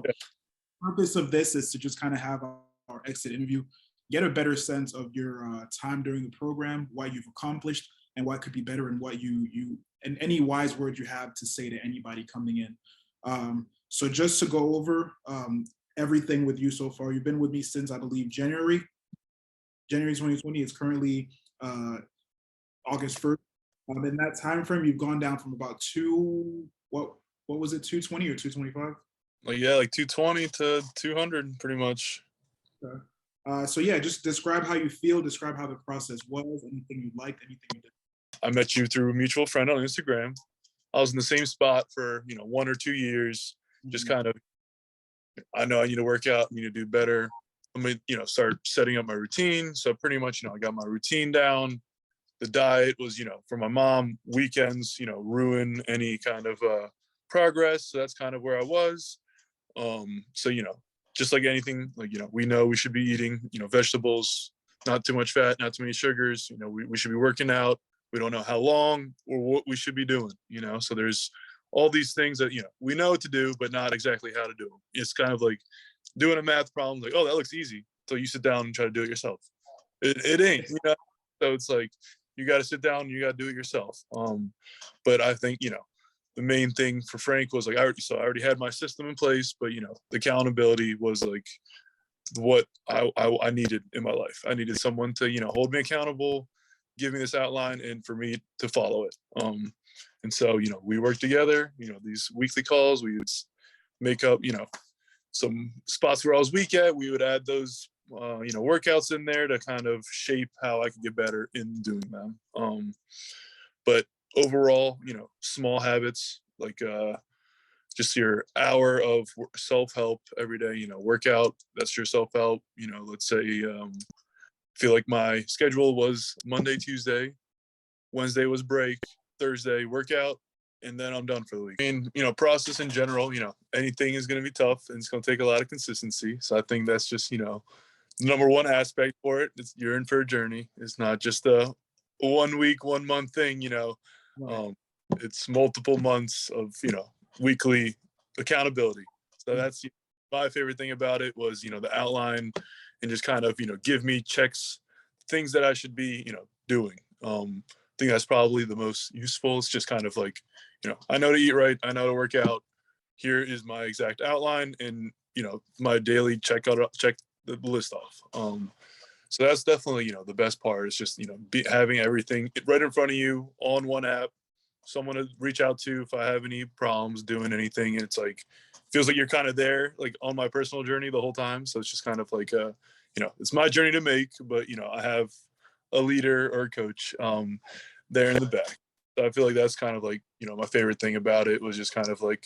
So purpose of this is to just kind of have our exit interview, get a better sense of your time during the program, what you've accomplished, and what could be better, and what you and any wise words you have to say to anybody coming in. So just to go over everything with you so far, you've been with me since I believe January 2020. It's currently August 1st. In that time frame, you've gone down from about what was it, 220 or 225? Like, yeah, like 220 to 200, pretty much. Okay. So yeah, just describe how you feel, describe how the process was, anything you liked, anything you did. I met you through a mutual friend on Instagram. I was in the same spot for 1 or 2 years, just kind of, I know I need to work out, I need to do better. Let me, start setting up my routine. So pretty much, I got my routine down. The diet was, for my mom, weekends, ruin any kind of progress. So that's kind of where I was. So, just like anything, like, we know we should be eating, vegetables, not too much fat, not too many sugars. We should be working out. We don't know how long or what we should be doing, So there's all these things that, we know what to do, but not exactly how to do them. It's kind of like doing a math problem, like, oh, that looks easy. So you sit down and try to do it yourself. It ain't, So it's like, you got to sit down and you got to do it yourself. But I think, the main thing for Frank was like, I already had my system in place, but, the accountability was like what I needed in my life. I needed someone to, hold me accountable, give me this outline, and for me to follow it. And so, we worked together, these weekly calls, we would make up, some spots where I was weak at, we would add those, workouts in there to kind of shape how I could get better in doing them. But overall, small habits, like just your hour of self-help every day, workout, that's your self-help. Let's say, feel like my schedule was Monday, Tuesday, Wednesday was break, Thursday workout, and then I'm done for the week. Process in general, anything is going to be tough and it's going to take a lot of consistency. So I think that's just, number one aspect for it. You're in for a journey. It's not just a 1 week, 1 month thing, Right. It's multiple months of, weekly accountability. So that's my favorite thing about it was, the outline and just kind of, give me checks, things that I should be, doing. I think that's probably the most useful. It's just kind of like, I know to eat right. I know to work out. Here is my exact outline and, my daily check the list off. So that's definitely, the best part is just, having everything right in front of you on one app, someone to reach out to if I have any problems doing anything. And it's like, feels like you're kind of there, like on my personal journey the whole time. So it's just kind of like, it's my journey to make, but, I have a leader or a coach there in the back. So I feel like that's kind of like, my favorite thing about it was just kind of like,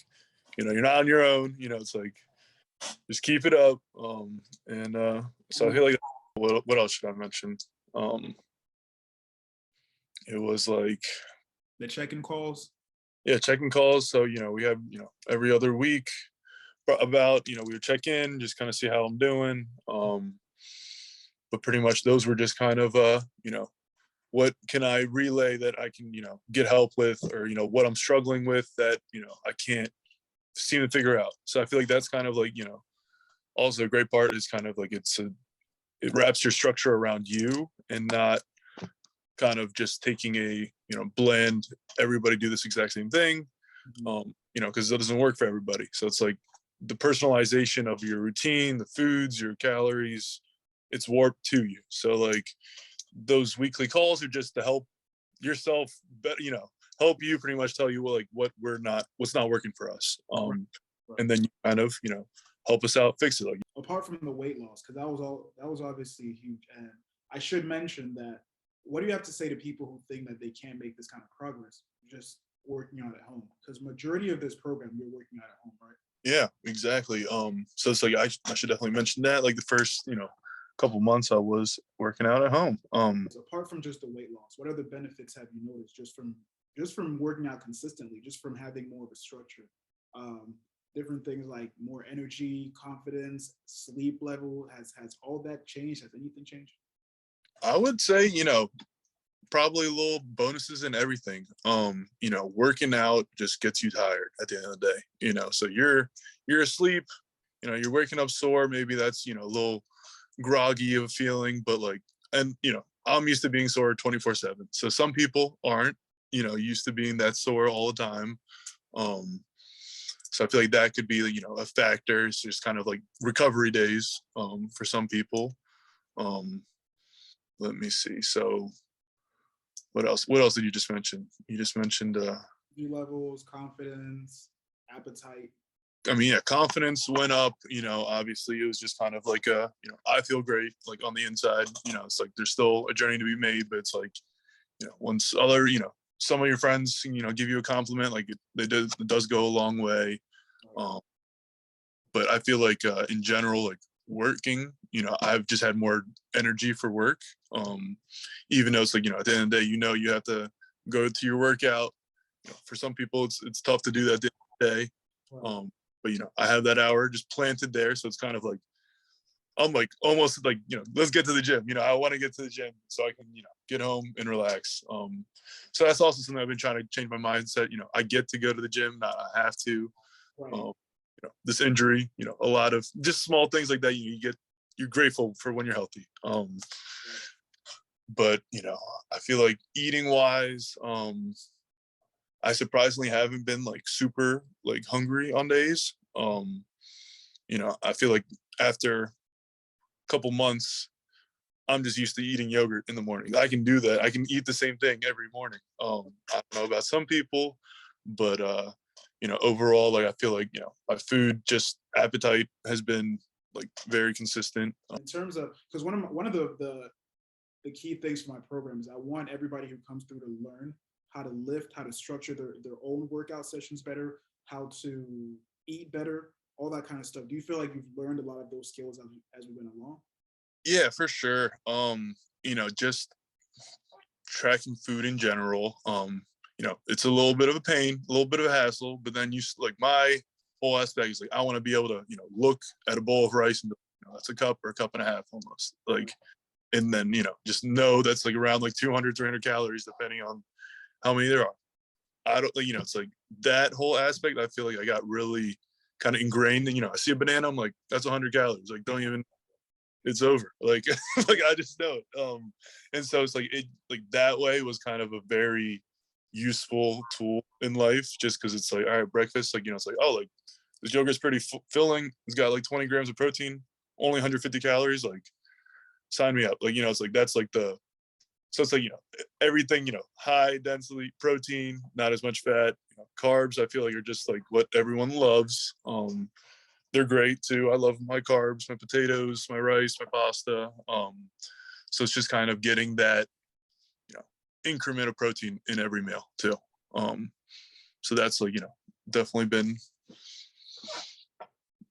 you're not on your own, it's like, just keep it up. So I feel like, what else should I mention? It was like The check-in calls. yeah, checking calls. So we have every other week about we would check in, just kind of see how I'm doing. But pretty much those were just kind of what can I relay that I can get help with, or what I'm struggling with that I can't seem to figure out. So I feel like that's kind of like also a great part is kind of like it wraps your structure around you and not kind of just taking a blend, everybody do this exact same thing, because that doesn't work for everybody. So it's like the personalization of your routine, the foods, your calories, it's warped to you. So like those weekly calls are just to help yourself better, help you pretty much tell you what's not working for us. Right. And then you kind of help us out, fix it. Like, Apart from the weight loss, because that was obviously huge. And I should mention that, what do you have to say to people who think that they can't make this kind of progress just working out at home? Because majority of this program, you're working out at home, right? yeah, exactly. So it's like I should definitely mention that. Like the first couple months I was working out at home. So apart from just the weight loss, what other benefits have you noticed just from working out consistently, just from having more of a structure? Different things like more energy, confidence, sleep level. Has all that changed? Has anything changed? I would say, probably little bonuses in everything. Working out just gets you tired at the end of the day, so you're asleep, you're waking up sore, maybe that's, a little groggy of a feeling, but like, and I'm used to being sore 24/7. So some people aren't, used to being that sore all the time. Um, so I feel like that could be, a factor. It's just kind of like recovery days for some people. Um, let me see. So what else? What else did you just mention? You just mentioned Energy levels, confidence, appetite. I mean, yeah, confidence went up. Obviously, it was just kind of like I feel great, like on the inside. It's like there's still a journey to be made, but it's like, once other, some of your friends, give you a compliment, like it does go a long way. Um, but I feel like in general, like working, I've just had more energy for work. Even though it's like, at the end of the day, you have to go to your workout. For some people, it's tough to do that at the end of the day. Right. But I have that hour just planted there, so it's kind of like I'm like almost like let's get to the gym. I want to get to the gym so I can get home and relax. So that's also something I've been trying to change my mindset. I get to go to the gym, not I have to. Right. This injury, a lot of just small things like that. You're grateful for when you're healthy. But I feel like eating wise, I surprisingly haven't been like super like hungry on days. I feel like after a couple months, I'm just used to eating yogurt in the morning. I can do that. I can eat the same thing every morning. I don't know about some people, but overall, like I feel like my food just appetite has been like very consistent. In terms of, because one of the key things for my program is I want everybody who comes through to learn how to lift, how to structure their own workout sessions better, how to eat better, all that kind of stuff. Do you feel like you've learned a lot of those skills as we went along? Yeah, for sure. Just tracking food in general. It's a little bit of a pain, a little bit of a hassle, but then like my whole aspect is like I want to be able to, look at a bowl of rice and that's a cup or a cup and a half almost. Like, and then, just know that's like around like 200, 300 calories depending on how many there are. I don't, it's like that whole aspect. I feel like I got really kind of ingrained. And I see a banana, I'm like, that's 100 calories. Like, don't even. It's over. Like, like I just know it. And so it's like that way was kind of a very useful tool in life, just because it's like, all right, breakfast, like it's like, oh, like this yogurt's pretty filling. It's got like 20 grams of protein, only 150 calories. Like, sign me up. Like, it's like that's like the so it's like, everything, high density protein, not as much fat, carbs, I feel like are just like what everyone loves. They're great too. I love my carbs, my potatoes, my rice, my pasta. So it's just kind of getting that, increment of protein in every meal too. So that's like, definitely been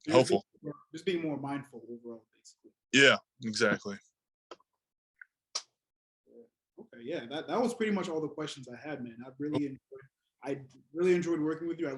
helpful. Just being more mindful overall, basically. Yeah, exactly. Okay, yeah, that was pretty much all the questions I had, man. I really enjoyed working with you.